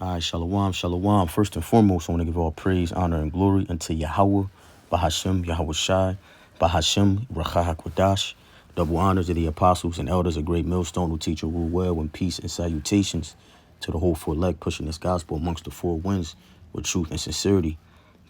All right, shalom, shalom. First and foremost, I want to give all praise, honor, and glory unto Yahweh, Bahashem, Yahweh Shai, Bahashem, Racha HaKodash. Double honors to the apostles and elders, a great millstone who teach and rule well, and peace and salutations to the whole four elect, pushing this gospel amongst the four winds with truth and sincerity.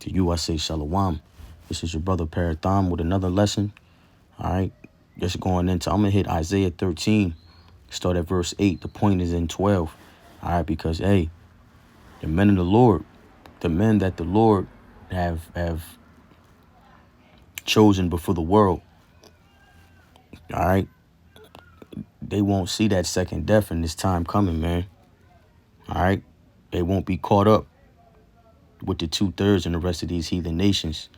To you, I say shalom. This is your brother Parathon with another lesson. All right, just going into, I'm going to hit Isaiah 13, start at verse 8. The point is in 12. All right, because, hey, the men of the Lord, the men that the Lord have chosen before the world, all right, they won't see that second death in this time coming, man. All right, they won't be caught up with the 2/3 and the rest of these heathen nations.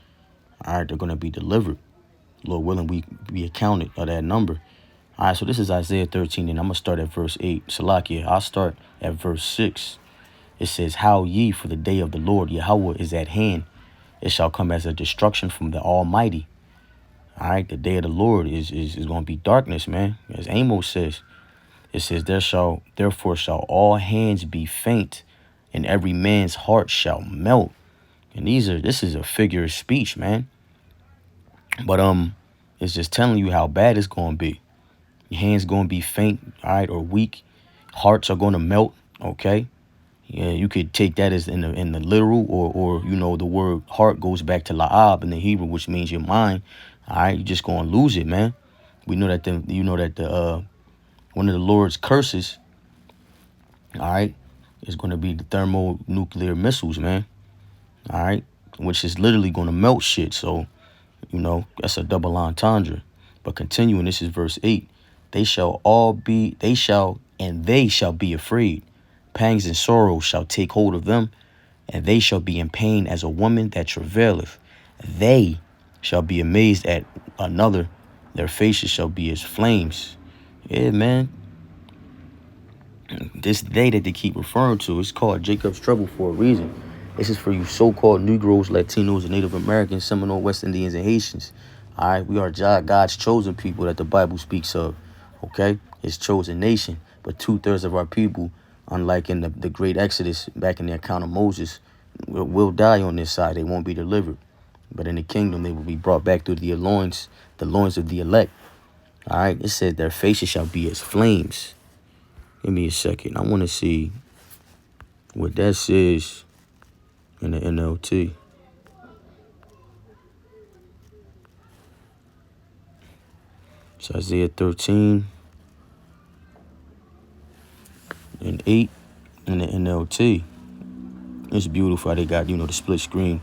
All right, they're going to be delivered. Lord willing, we be accounted of that number. All right, so this is Isaiah 13, and I'm going to start at verse 8. Salakia, I'll start at verse 6. It says, "Howl ye, for the day of the Lord Yahweh is at hand. It shall come as a destruction from the Almighty." All right, the day of the Lord is going to be darkness, man. As Amos says, it says, therefore shall all hands be faint, and every man's heart shall melt. And this is a figure of speech, man. But it's just telling you how bad it's going to be. Your hands going to be faint, all right, or weak. Hearts are going to melt, okay? Yeah, you could take that as in the literal, or you know, the word heart goes back to la'ab in the Hebrew, which means your mind. All right, you're just gonna lose it, man. We know that the one of the Lord's curses, all right, is going to be the thermonuclear missiles, man. All right, which is literally going to melt shit. So, you know, that's a double entendre. But continuing, this is verse 8. They shall be afraid. Pangs and sorrows shall take hold of them, and they shall be in pain as a woman that travaileth. They shall be amazed at another. Their faces shall be as flames. Yeah, man. This day that they keep referring to is called Jacob's trouble for a reason. This is for you so-called Negroes, Latinos, and Native Americans, Seminole, West Indians, and Haitians. All right, we are God's chosen people that the Bible speaks of. Okay, His chosen nation. But 2/3 of our people, unlike in the great Exodus back in the account of Moses, will die on this side. They won't be delivered. But in the kingdom, they will be brought back through the loins of the elect. All right, it said their faces shall be as flames. Give me a second. I want to see what that says in the NLT. It's Isaiah 13 and 8 in the NLT. It's beautiful how they got, the split screen,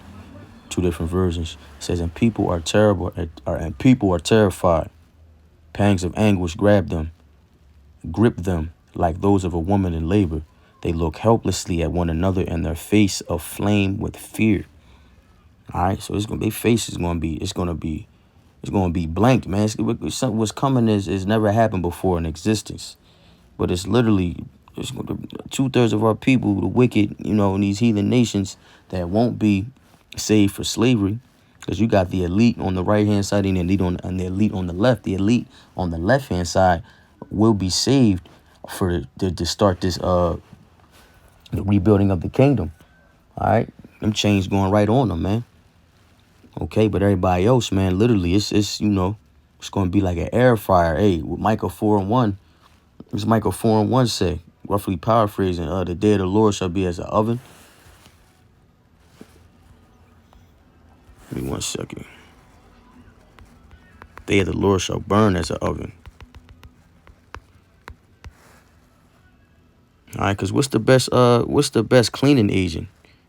two different versions. It says, and people are terrified. Pangs of anguish grip them like those of a woman in labor. They look helplessly at one another, and their face aflame with fear. All right, so their face is gonna be blank, man. What's coming is never happened before in existence, but it's literally 2/3 of our people, the wicked, in these heathen nations that won't be saved for slavery, because you got the elite on the right hand side and the elite on the left. The elite on the left hand side will be saved to start this the rebuilding of the kingdom. All right, them chains going right on them, man. Okay, but everybody else, man, literally, it's it's going to be like an air fryer. Hey, with Micah 4:1, what's Micah 4:1 say? Roughly paraphrasing, the day of the Lord shall be as an oven. Give me 1 second. The day of the Lord shall burn as an oven. All right, because what's the best cleaning agent?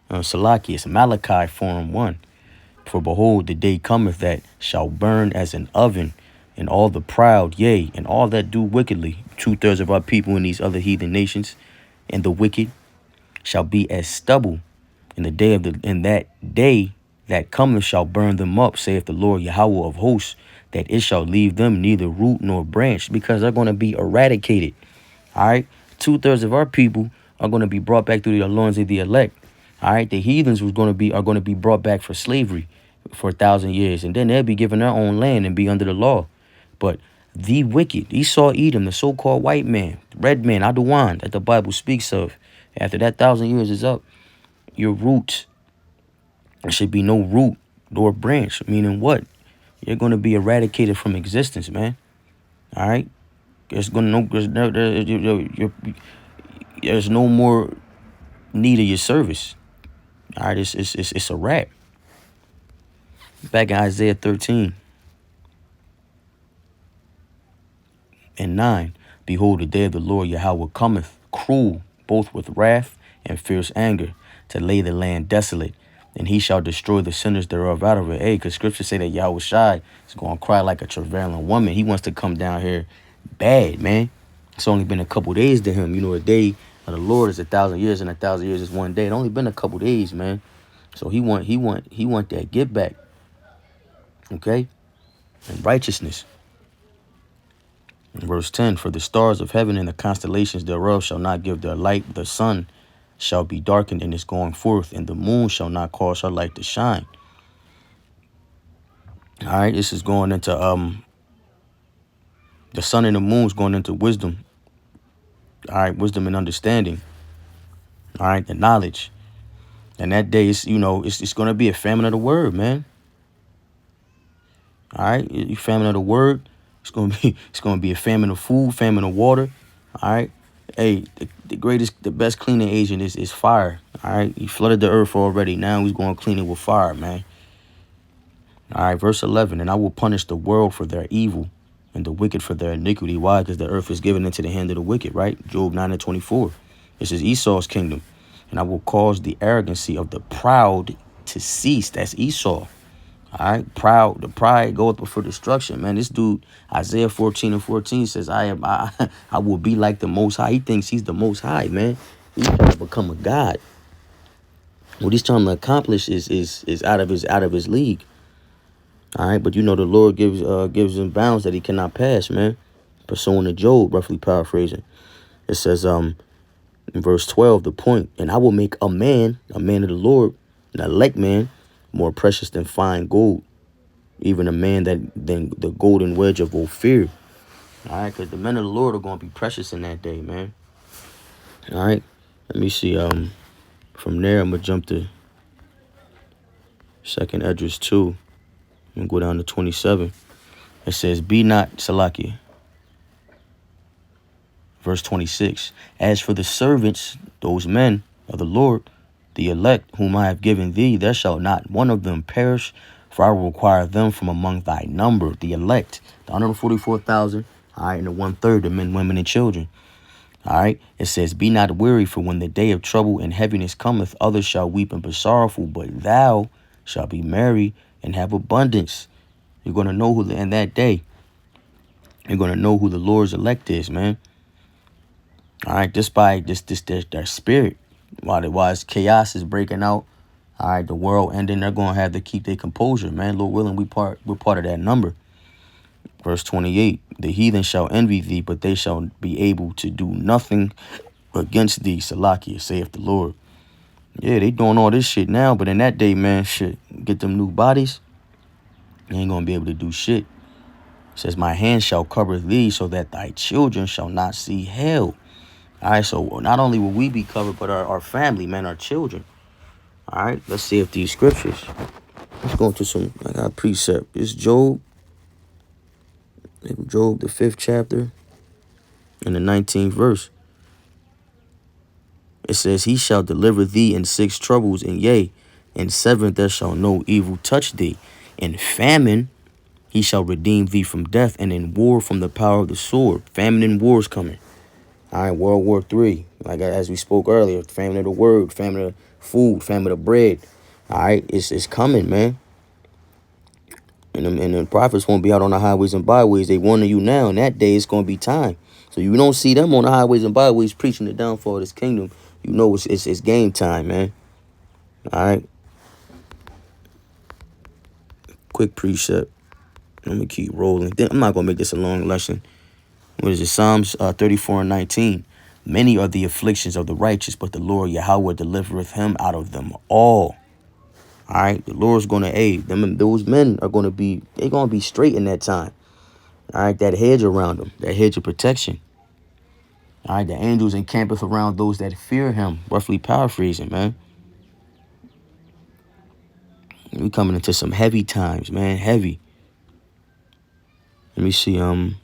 Salaki, it's Malachi 4:1. For behold, the day cometh that shall burn as an oven, and all the proud, yea, and all that do wickedly, 2/3 of our people in these other heathen nations, and the wicked shall be as stubble. In that day that cometh shall burn them up, saith the Lord Yahweh of hosts, that it shall leave them neither root nor branch, because they're going to be eradicated. All right, 2/3 of our people are going to be brought back through the loins of the elect. All right, the heathens are going to be brought back for slavery for 1,000 years, and then they'll be given their own land and be under the law. But the wicked, Esau, Edom, the so-called white man, red man, Adawan, that the Bible speaks of, After that 1,000 years is up, your roots, there should be no root nor branch. Meaning what? You're going to be eradicated from existence, man. All right? There's no more need of your service. All right? It's a wrap. Back in Isaiah 13 and 9. Behold, the day of the Lord Yahweh cometh, cruel, both with wrath and fierce anger, to lay the land desolate. And he shall destroy the sinners thereof out of it. Hey, because scriptures say that Yahweh Shai is going to cry like a travailing woman. He wants to come down here bad, man. It's only been a couple days to him. You know, a day of the Lord is 1,000 years, and 1,000 years is one day. It only been a couple days, man. So he want that get back. Okay? And righteousness. In verse 10, for the stars of heaven and the constellations thereof shall not give their light. The sun shall be darkened in its going forth, and the moon shall not cause her light to shine. All right, this is going into the sun and the moon is going into wisdom. All right, wisdom and understanding. All right, the knowledge. And that day is, it's going to be a famine of the word, man. All right, you famine of the word. It's going to be a famine of food, famine of water. All right. Hey, the best cleaning agent is fire. All right. He flooded the earth already. Now he's going to clean it with fire, man. All right. Verse 11. And I will punish the world for their evil and the wicked for their iniquity. Why? Because the earth is given into the hand of the wicked, right? Job 9:24. This is Esau's kingdom. And I will cause the arrogancy of the proud to cease. That's Esau. All right, the pride goeth before destruction, man. This dude, Isaiah 14:14 says, I will be like the Most High. He thinks he's the Most High, man. He's trying to become a god. What he's trying to accomplish is out of his league. All right, but the Lord gives him bounds that he cannot pass, man. Pursuing to Job, roughly paraphrasing, it says in verse 12, the point, and I will make a man of the Lord, an elect man, more precious than fine gold, even a man than the golden wedge of Ophir. All right, because the men of the Lord are going to be precious in that day, man. All right, let me see. From there, I'm going to jump to 2nd Esdras 2 and go down to 27. It says, be not, Salakia. Verse 26, as for the servants, those men of the Lord, the elect whom I have given thee, there shall not one of them perish, for I will require them from among thy number, the elect, the 144,000, all right, and the 1/3, the men, women, and children. All right, it says, be not weary, for when the day of trouble and heaviness cometh, others shall weep and be sorrowful, but thou shalt be merry and have abundance. You're going to know who, in that day, you're going to know who the Lord's elect is, man. All right, just by their spirit. While chaos is breaking out, all right, the world ending, they're going to have to keep their composure, man. Lord willing, we're part of that number. Verse 28, the heathen shall envy thee, but they shall be able to do nothing against thee, Salakia, saith the Lord. Yeah, they doing all this shit now, but in that day, man, shit, get them new bodies, you ain't going to be able to do shit. It says, my hand shall cover thee, so that thy children shall not see hell. All right, so not only will we be covered, but our family, man, our children. All right, let's see if these scriptures. Let's go into some, I got a precept. It's Job, the 5th chapter, and the 19th verse. It says, he shall deliver thee in 6 troubles, and yea, in 7 there shall no evil touch thee. In famine he shall redeem thee from death, and in war from the power of the sword. Famine and war is coming. All right, World War III, like as we spoke earlier, famine of the word, famine of food, famine of bread. All right, it's coming, man. And the prophets won't be out on the highways and byways. They warning you now. In that day, it's going to be time. So you don't see them on the highways and byways preaching the downfall of this kingdom. You know it's game time, man. All right. Quick precept. Let me keep rolling. I'm not going to make this a long lesson. What is it? Psalms 34:19. Many are the afflictions of the righteous, but the Lord Yahweh delivereth him out of them all. All right, the Lord's going to aid them. Those men are going to be, they're going to be straight in that time. All right, that hedge around them, that hedge of protection. All right, the angels encampeth around those that fear him. Roughly paraphrasing, man. We coming into some heavy times, man. Heavy. Let me see. Let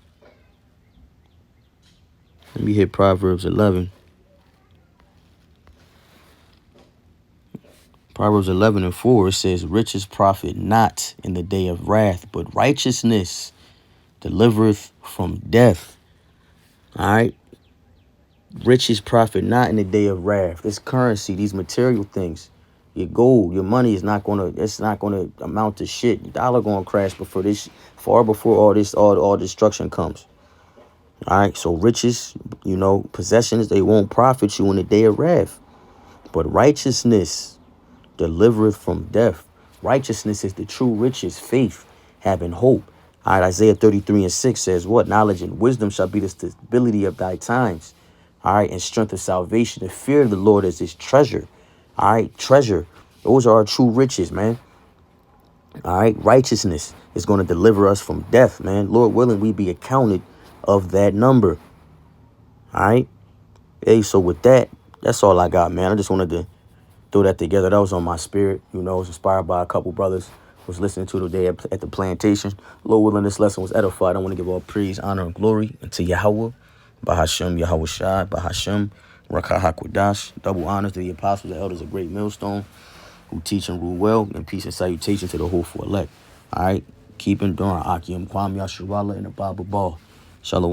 me hit Proverbs 11. Proverbs 11:4. It says, "Riches profit not in the day of wrath, but righteousness delivereth from death." All right. Riches profit not in the day of wrath. This currency, these material things, your gold, your money is not it's not gonna amount to shit. The dollar gonna crash far before all destruction comes. All right. So riches, possessions, they won't profit you in the day of wrath. But righteousness delivereth from death. Righteousness is the true riches, faith, having hope. All right, Isaiah 33:6 says what? Knowledge and wisdom shall be the stability of thy times. All right, and strength of salvation. The fear of the Lord is his treasure. All right, treasure. Those are our true riches, man. All right, righteousness is going to deliver us from death, man. Lord willing, we be accounted of that number. All right. Hey, so with that, that's all I got, man. I just wanted to throw that together. That was on my spirit. It was inspired by a couple brothers was listening to today at the plantation. Lord willing, this lesson was edified. I want to give all praise, honor, and glory unto Yahweh, Bahashem, Yahweh Shai, Bahashem, Rakah HaKodash. Double honors to the apostles, the elders of Great Millstone, who teach and rule well, and peace and salutation to the whole for elect. All right, keep enduring. Akim Kwam Yasharala in the Bible Ball. Shalom.